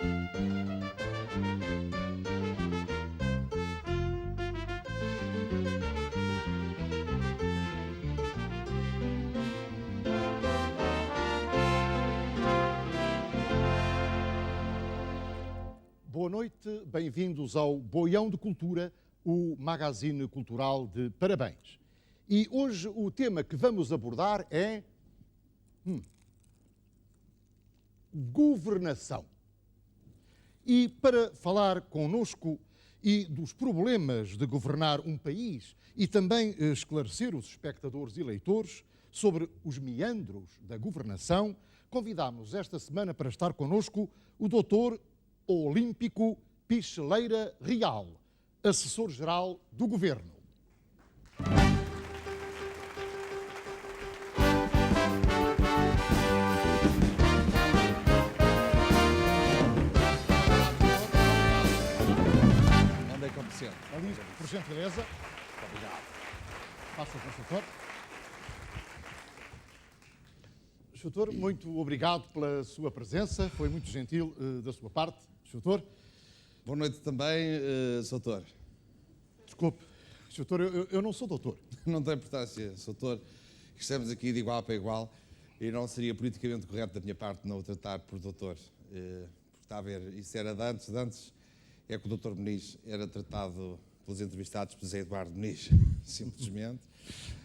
Boa noite, bem-vindos ao Boião de Cultura, o magazine cultural de Parabéns. E hoje o tema que vamos abordar é governação. E para falar connosco e dos problemas de governar um país e também esclarecer os espectadores e leitores sobre os meandros da governação, convidámos esta semana para estar connosco o doutor Olímpico Picheleira Real, assessor-geral do Governo. Onde é que eu me sento? Ali, por gentileza. Obrigado. Faça o consultor. Doutor, muito obrigado pela sua presença, foi muito gentil da sua parte, doutor. Boa noite também, doutor. Desculpe, doutor, eu não sou doutor. Não tem importância, doutor. Estamos aqui de igual para igual e não seria politicamente correto da minha parte não o tratar por doutor. Porque está a ver, isso era de antes é que o doutor Muniz era tratado pelos entrevistados por Zé Eduardo Muniz, simplesmente.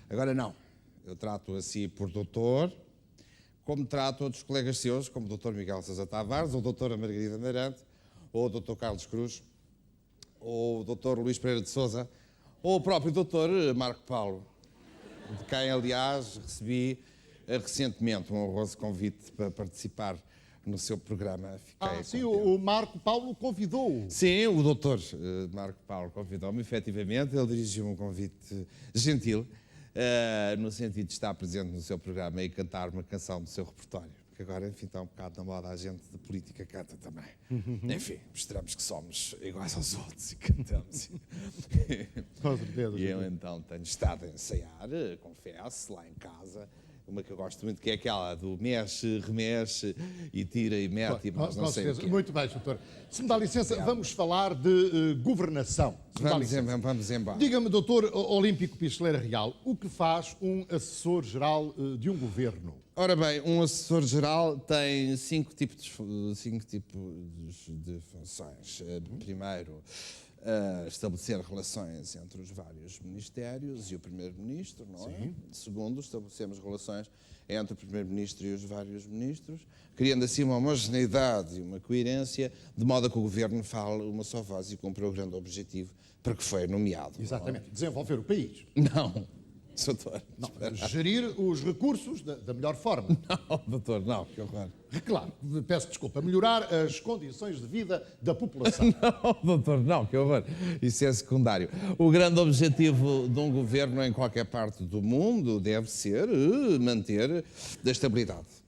Agora não, eu trato assim por doutor, como trato outros colegas seus, como o Dr. Miguel Sousa Tavares, ou a Dra. Margarida Meirante, ou o Dr. Carlos Cruz, ou o Dr. Luís Pereira de Sousa, ou o próprio Dr. Marco Paulo, de quem, aliás, recebi recentemente um honroso convite para participar no seu programa. Sim, o Marco Paulo convidou-o. Sim, o Dr. Marco Paulo convidou-me, efetivamente, ele dirigiu um convite gentil, no sentido de estar presente no seu programa e cantar uma canção do seu repertório. Porque agora, enfim, está um bocado na moda, a gente de política canta também. Enfim, mostramos que somos iguais aos outros e cantamos. Com certeza. E eu então tenho estado a ensaiar, confesso, lá em casa, uma que eu gosto muito, que é aquela do mexe, remexe e tira e mete, mas não sei o quê. Muito bem, doutor. Se me dá licença, vamos falar de governação. Vamos embora. Diga-me, doutor Olímpico Picheleira Real, o que faz um assessor-geral de um governo? Ora bem, um assessor-geral tem cinco tipos de funções. Primeiro, estabelecer relações entre os vários ministérios e o Primeiro-Ministro, não é? Segundo, estabelecemos relações entre o Primeiro-Ministro e os vários ministros, criando assim uma homogeneidade e uma coerência, de modo a que o Governo fale uma só voz e cumpra o grande objetivo para que foi nomeado. Exatamente, desenvolver o país. Não, doutor. Não, gerir os recursos da melhor forma. Não, doutor, não, que horror. Claro, peço desculpa, melhorar as condições de vida da população. Não, doutor, não, que horror. Isso é secundário. O grande objetivo de um governo em qualquer parte do mundo deve ser manter a estabilidade.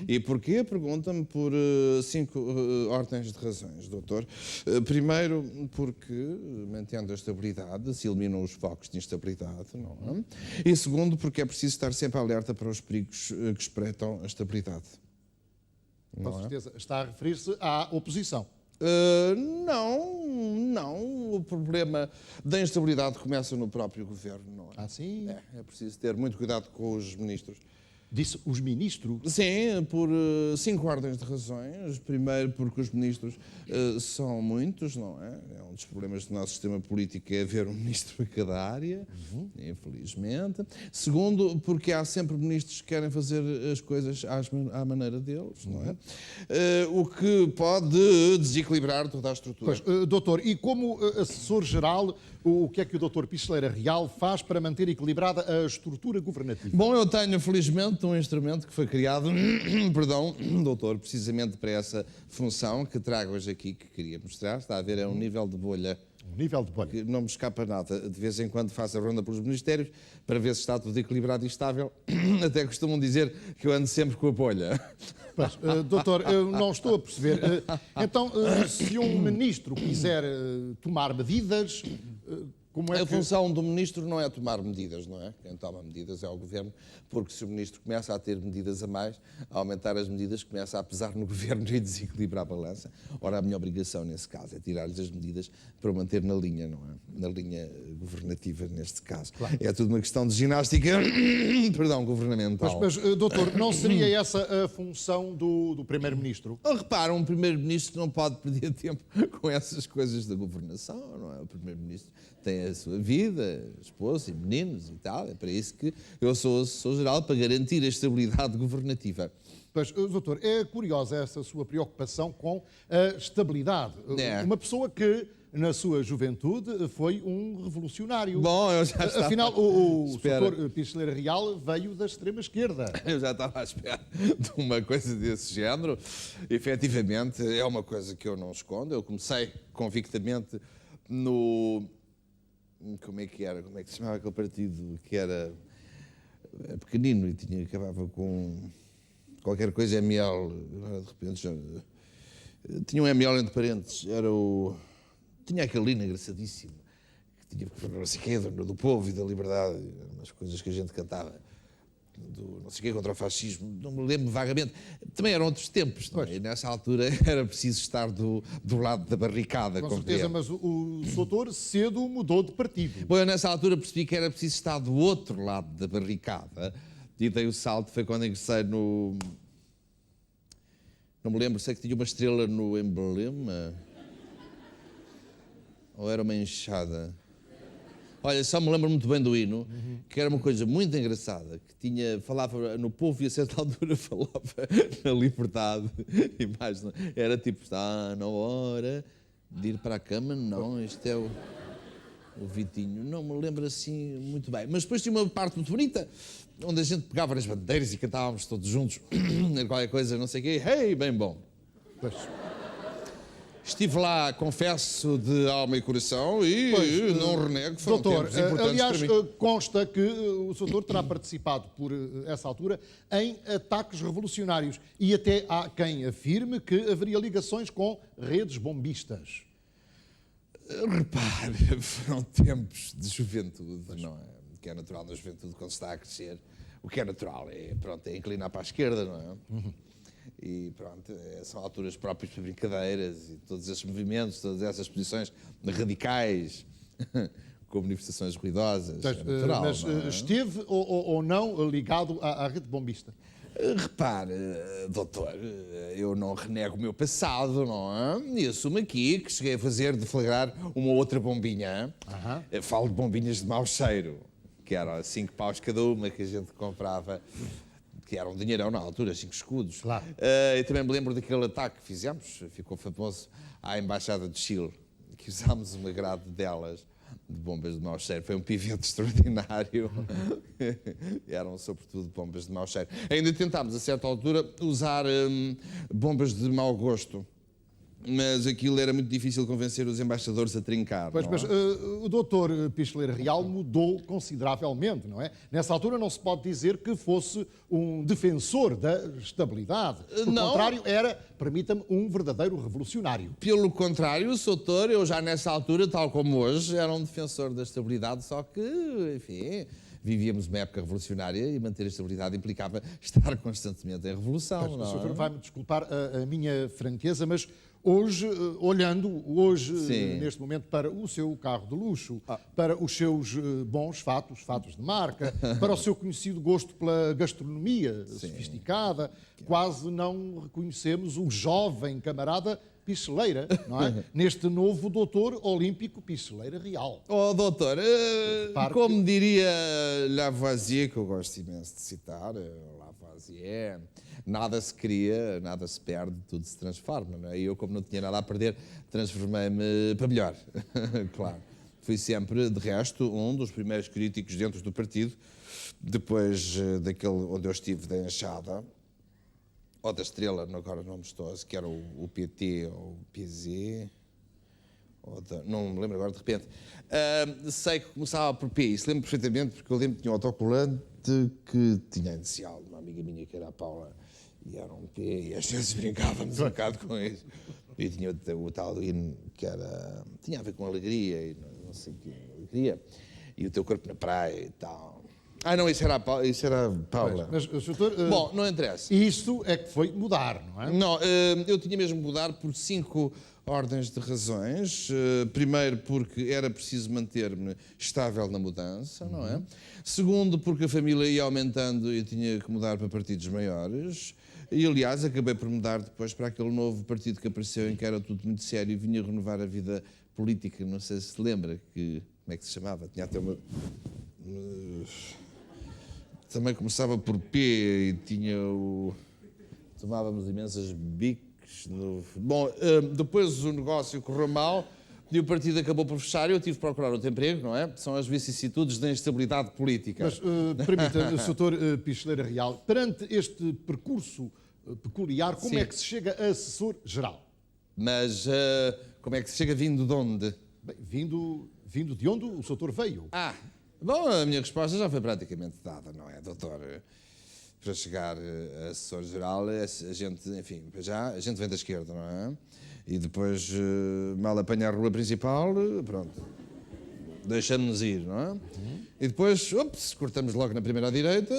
E porquê? Pergunta-me por 5 ordens de razões, doutor. Primeiro, porque, mantendo a estabilidade, se eliminam os focos de instabilidade, não é? E segundo, porque é preciso estar sempre alerta para os perigos que espreitam a estabilidade. Com certeza. Está a referir-se à oposição. Não. O problema da instabilidade começa no próprio governo, não é? Sim? É preciso ter muito cuidado com os ministros. Disse os ministros? Sim, por 5 ordens de razões. Primeiro, porque os ministros são muitos, não é? É um dos problemas do nosso sistema político, é haver um ministro para cada área, infelizmente. Segundo, porque há sempre ministros que querem fazer as coisas à maneira deles, não é? O que pode desequilibrar toda a estrutura. Pois, doutor, e como assessor-geral, o que é que o doutor Picheleira Real faz para manter equilibrada a estrutura governativa? Bom, eu tenho, felizmente, um instrumento que foi criado, perdão, doutor, precisamente para essa função que trago hoje aqui, que queria mostrar. Está a ver, é um nível de bolha. Um nível de bolha. Que não me escapa nada. De vez em quando faço a ronda pelos ministérios para ver se está tudo equilibrado e estável. Até costumam dizer que eu ando sempre com a bolha. Pois, doutor, eu não estou a perceber. Então, se um ministro quiser tomar medidas, Como é A função do ministro não é tomar medidas, não é? Quem toma medidas é o governo, porque se o ministro começa a ter medidas a mais, a aumentar as medidas, começa a pesar no governo e desequilibrar a balança. Ora, a minha obrigação nesse caso é tirar-lhes as medidas para o manter na linha, não é? Na linha governativa, neste caso. Claro. É tudo uma questão de ginástica, perdão, governamental. Mas, doutor, não seria essa a função do primeiro-ministro? Repara, um primeiro-ministro não pode perder tempo com essas coisas da governação, não é? O primeiro-ministro tem a sua vida, esposa e meninos e tal. É para isso que eu sou assessor-geral, para garantir a estabilidade governativa. Pois, doutor, é curiosa essa sua preocupação com a estabilidade. É. Uma pessoa que, na sua juventude, foi um revolucionário. Bom, eu já estava... Afinal, o doutor Picheleira Real veio da extrema-esquerda. Eu já estava à espera de uma coisa desse género. Efetivamente, é uma coisa que eu não escondo. Eu comecei convictamente no... Como é que era? Como é que se chamava aquele partido que era pequenino e acabava com qualquer coisa ML, de repente já... Tinha um ML entre parênteses, tinha aquele hino engraçadíssimo, que tinha não sei o quê, do povo e da liberdade, umas coisas que a gente cantava, não sei o quê, contra o fascismo, não me lembro vagamente. Também eram outros tempos, não é? E nessa altura era preciso estar do lado da barricada. Com certeza, mas o doutor cedo mudou de partido. Bom, eu nessa altura percebi que era preciso estar do outro lado da barricada e dei o salto, foi quando ingressei no... Não me lembro, sei que tinha uma estrela no emblema. Ou era uma enxada? Olha, só me lembro muito bem do hino, que era uma coisa muito engraçada, que falava no povo e a certa altura falava na liberdade. E mais, era tipo, está na hora de ir para a cama, não, isto é o Vitinho. Não me lembro assim muito bem. Mas depois tinha uma parte muito bonita, onde a gente pegava nas bandeiras e cantávamos todos juntos, qualquer coisa, não sei o quê, hey, bem bom. Pois. Estive lá, confesso, de alma e coração e não renego, foram doutor, tempos importantes aliás, para mim. consta que o doutor terá participado por essa altura em ataques revolucionários e até há quem afirme que haveria ligações com redes bombistas. Repare, foram tempos de juventude, não é? O que é natural na juventude quando se está a crescer. O que é natural é inclinar para a esquerda, não é? E pronto, são alturas próprias para brincadeiras e todos esses movimentos, todas essas posições radicais, com manifestações ruidosas. Mas, é natural, mas não é? esteve ou não ligado à rede bombista? Repare, doutor, eu não renego o meu passado, não é? E assumo aqui que cheguei a fazer deflagrar uma outra bombinha. Falo de bombinhas de mau cheiro, que eram 5 paus cada uma que a gente comprava, que era um dinheirão na altura, 5 escudos. Claro. E também me lembro daquele ataque que fizemos, ficou famoso, à Embaixada de Chile, que usámos uma grade delas, de bombas de mau cheiro. Foi um pivete extraordinário. Eram, sobretudo, bombas de mau cheiro. Ainda tentámos, a certa altura, usar bombas de mau gosto. Mas aquilo era muito difícil convencer os embaixadores a trincar. Pois, mas o doutor Picheleira Real mudou consideravelmente, não é? Nessa altura não se pode dizer que fosse um defensor da estabilidade. Pelo contrário, era, permita-me, um verdadeiro revolucionário. Pelo contrário, doutor, eu já nessa altura, tal como hoje, era um defensor da estabilidade, só que, enfim, vivíamos uma época revolucionária e manter a estabilidade implicava estar constantemente em revolução. Mas, o senhor vai-me desculpar a minha franqueza, mas hoje, olhando neste momento para o seu carro de luxo, para os seus bons fatos de marca, para o seu conhecido gosto pela gastronomia sofisticada, quase não reconhecemos o jovem camarada Picheleira, não é? Neste novo doutor olímpico Picheleira Real. Oh, doutor, como diria Lavoisier, que eu gosto imenso de citar, Lavoisier, nada se cria, nada se perde, tudo se transforma, não é? E eu, como não tinha nada a perder, transformei-me para melhor, claro. Fui sempre, de resto, um dos primeiros críticos dentro do partido, depois daquele onde eu estive da enxada, ou da estrela, agora não me estou, que era o PT ou o PZ, não me lembro agora de repente. Sei que começava por P, isso lembro perfeitamente, porque eu lembro que tinha um autocolante que tinha a inicial de uma amiga minha que era a Paula, e era um P, e às vezes brincávamos um bocado com isso. E tinha o tal hino que tinha a ver com alegria, e não sei o que eu queria. E o teu corpo na praia e tal. Ah, não, isso era a Paula. Mas, doutor, Bom, não interessa. isso é que foi mudar, não é? Não, eu tinha mesmo de mudar por 5 ordens de razões. Primeiro, porque era preciso manter-me estável na mudança, não é? Segundo, porque a família ia aumentando e tinha que mudar para partidos maiores. E, aliás, acabei por mudar depois para aquele novo partido que apareceu, em que era tudo muito sério e vinha renovar a vida política. Não sei se se lembra, como é que se chamava? Tinha até uma... Também começava por P e tinha o... Tomávamos imensas biques. Bom, depois o negócio correu mal e o partido acabou por fechar e eu tive de procurar outro emprego, não é? São as vicissitudes da instabilidade política. Mas, permita, Sr. Doutor Picheleira Real, perante este percurso peculiar, como é que se chega a assessor-geral? Mas como é que se chega vindo de onde? Bem, vindo de onde o Sr. Doutor veio. Bom, a minha resposta já foi praticamente dada, não é, doutor? Para chegar a assessor-geral, a gente, enfim, já a gente vem da esquerda, não é? E depois, mal apanha a rua principal, pronto, deixando-nos ir, não é? E depois, cortamos logo na primeira à direita,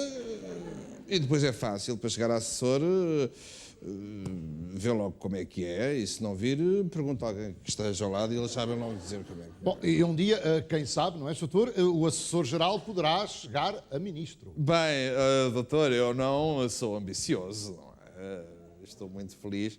e depois é fácil, para chegar a assessor, vê logo como é que é, e se não vir, pergunta a alguém que esteja ao lado e eles sabem logo dizer como é que é. Bom, e um dia, quem sabe, não é, Sr. Doutor, o assessor-geral poderá chegar a ministro. Bem, doutor, eu não sou ambicioso, não é? Estou muito feliz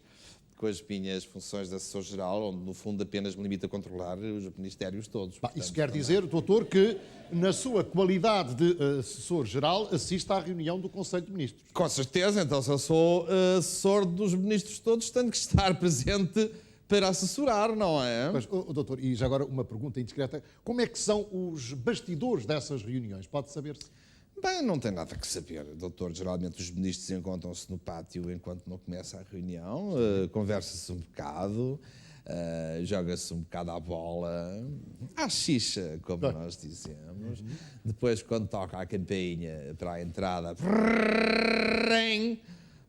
com as minhas funções de assessor-geral, onde no fundo apenas me limito a controlar os ministérios todos. Portanto, isso quer dizer, doutor, que na sua qualidade de assessor-geral assiste à reunião do Conselho de Ministros. Com certeza, então se eu sou assessor dos ministros todos, tenho que estar presente para assessorar, não é? Mas, doutor, e já agora uma pergunta indiscreta, como é que são os bastidores dessas reuniões? Pode saber-se? Bem, não tem nada que saber, doutor. Geralmente os ministros encontram-se no pátio enquanto não começa a reunião, conversa-se um bocado, joga-se um bocado à bola, à xixa, como nós dizemos. Depois, quando toca a campainha para a entrada,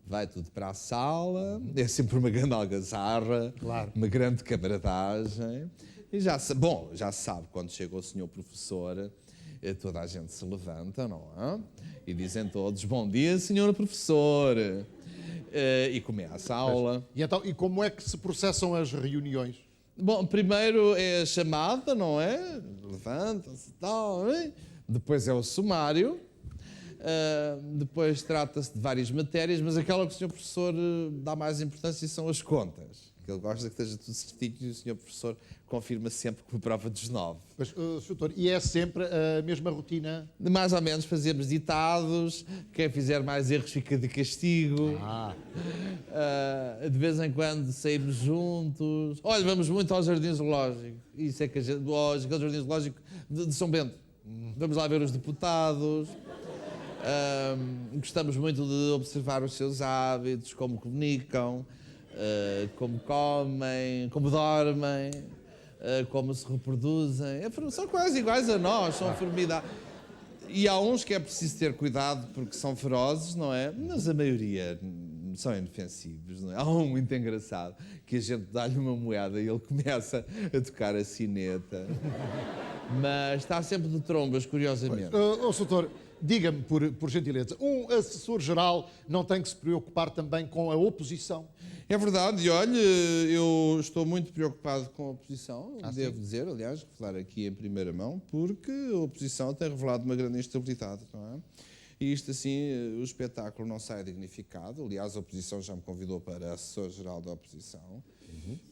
vai tudo para a sala, é sempre uma grande algazarra, claro, uma grande camaradagem. E já se sabe, quando chega o senhor professor, toda a gente se levanta, não é? E dizem todos, bom dia, senhor professor. E começa a aula. E como é que se processam as reuniões? Bom, primeiro é a chamada, não é? Levanta-se e tal. Depois é o sumário. Depois trata-se de várias matérias, mas aquela que o senhor professor dá mais importância são as contas. Ele gosta que esteja tudo certinho e o senhor professor confirma sempre com a prova dos 9. Mas, doutor, e é sempre a mesma rotina? Mais ou menos fazemos ditados, quem fizer mais erros fica de castigo. De vez em quando saímos juntos. Olha, vamos muito ao Jardim Zoológico. Isso é que aquele Jardim Zoológico de São Bento. Vamos lá ver os deputados. Gostamos muito de observar os seus hábitos, como comunicam, como comem, como dormem, como se reproduzem. São quase iguais a nós, são formidáveis. E há uns que é preciso ter cuidado porque são ferozes, não é? Mas a maioria são inofensivos, não é? Há um muito engraçado que a gente dá-lhe uma moeda e ele começa a tocar a sineta. Mas está sempre de trombas, curiosamente. Doutor, diga-me, por gentileza, um assessor-geral não tem que se preocupar também com a oposição? É verdade, e olha, eu estou muito preocupado com a oposição, devo dizer, aliás, falar aqui em primeira mão, porque a oposição tem revelado uma grande instabilidade, não é? E isto assim, o espetáculo não sai dignificado. Aliás, a oposição já me convidou para assessor-geral da oposição,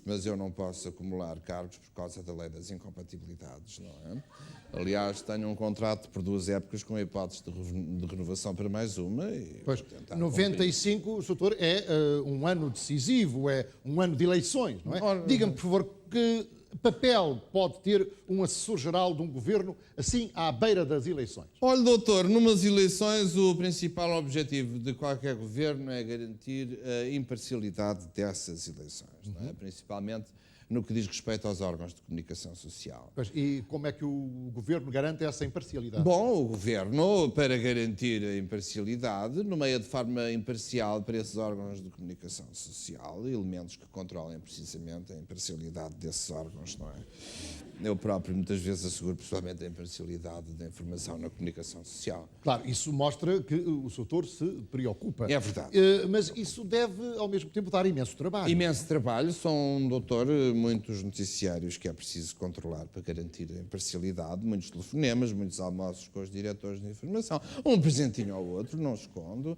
mas eu não posso acumular cargos por causa da lei das incompatibilidades, não é? Aliás, tenho um contrato por 2 épocas com a hipótese de renovação para mais uma. E pois, 95, doutor, é um ano decisivo, é um ano de eleições, não é? Diga-me, por favor, que papel pode ter um assessor-geral de um governo assim à beira das eleições? Olha, doutor, numas eleições o principal objetivo de qualquer governo é garantir a imparcialidade dessas eleições, não é? Principalmente no que diz respeito aos órgãos de comunicação social. E como é que o Governo garante essa imparcialidade? Bom, o Governo, para garantir a imparcialidade, nomeia de forma imparcial para esses órgãos de comunicação social elementos que controlem precisamente a imparcialidade desses órgãos, não é? Eu próprio muitas vezes asseguro pessoalmente a imparcialidade da informação na comunicação social. Claro, isso mostra que o Sr. Doutor se preocupa. É verdade. Mas isso deve, ao mesmo tempo, dar imenso trabalho. Imenso trabalho. São, doutor, muitos noticiários que é preciso controlar para garantir a imparcialidade, muitos telefonemas, muitos almoços com os diretores de informação, um presentinho ao outro, não escondo.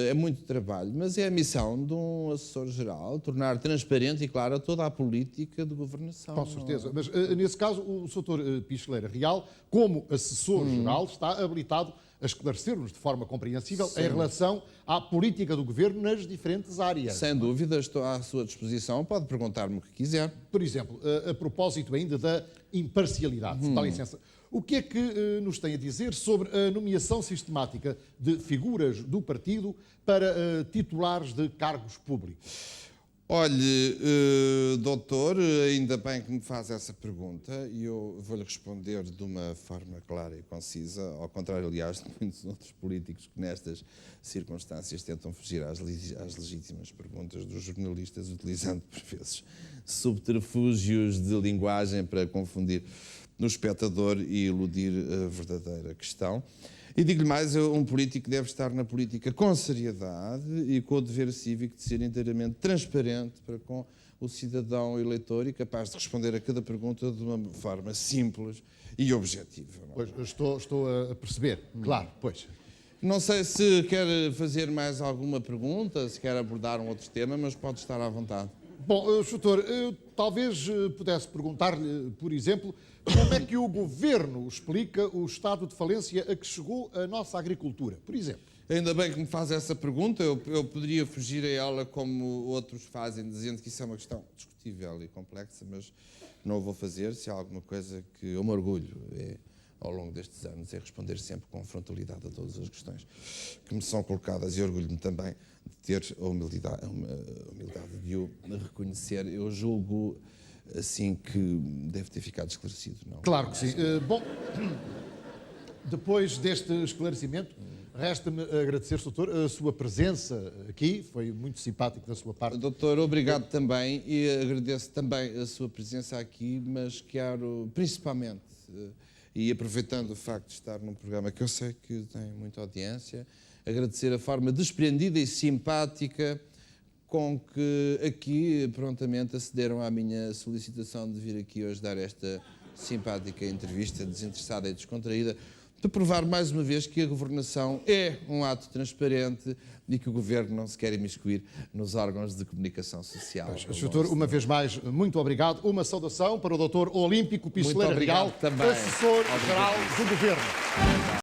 É muito trabalho, mas é a missão de um assessor-geral tornar transparente e clara toda a política de governação. Com certeza. Mas, nesse caso, o Sr. Picheleira Real, como assessor-geral, está habilitado a esclarecer-nos de forma compreensível em relação à política do Governo nas diferentes áreas. Sem dúvida, estou à sua disposição. Pode perguntar-me o que quiser. Por exemplo, a propósito ainda da imparcialidade, se dá licença, o que é que nos tem a dizer sobre a nomeação sistemática de figuras do partido para titulares de cargos públicos? Olhe, doutor, ainda bem que me faz essa pergunta e eu vou-lhe responder de uma forma clara e concisa, ao contrário, aliás, de muitos outros políticos que nestas circunstâncias tentam fugir às legítimas perguntas dos jornalistas, utilizando, por vezes, subterfúgios de linguagem para confundir no espectador e iludir a verdadeira questão. E digo-lhe mais, um político deve estar na política com seriedade e com o dever cívico de ser inteiramente transparente para com o cidadão eleitor e capaz de responder a cada pergunta de uma forma simples e objetiva. Pois, estou a perceber, claro, pois. Não sei se quer fazer mais alguma pergunta, se quer abordar um outro tema, mas pode estar à vontade. Bom, Sr. Doutor, eu talvez pudesse perguntar-lhe, por exemplo, como é que o Governo explica o estado de falência a que chegou a nossa agricultura, por exemplo? Ainda bem que me faz essa pergunta, eu poderia fugir a ela como outros fazem, dizendo que isso é uma questão discutível e complexa, mas não o vou fazer. Se há alguma coisa que eu me orgulho ao longo destes anos é responder sempre com frontalidade a todas as questões que me são colocadas e orgulho-me também de ter a humildade de o reconhecer. Eu julgo assim que deve ter ficado esclarecido, não? Claro que sim. Bom, depois deste esclarecimento, resta-me agradecer, Sr. Doutor, a sua presença aqui, foi muito simpático da sua parte. Doutor, obrigado também e agradeço também a sua presença aqui, mas quero principalmente, e aproveitando o facto de estar num programa que eu sei que tem muita audiência, agradecer a forma desprendida e simpática com que aqui prontamente acederam à minha solicitação de vir aqui hoje dar esta simpática entrevista, desinteressada e descontraída, para provar mais uma vez que a governação é um ato transparente e que o Governo não se quer imiscuir nos órgãos de comunicação social. Sr. Doutor, uma vez mais, muito obrigado. Uma saudação para o Doutor Olímpico Picheleira Real, assessor-geral do Governo.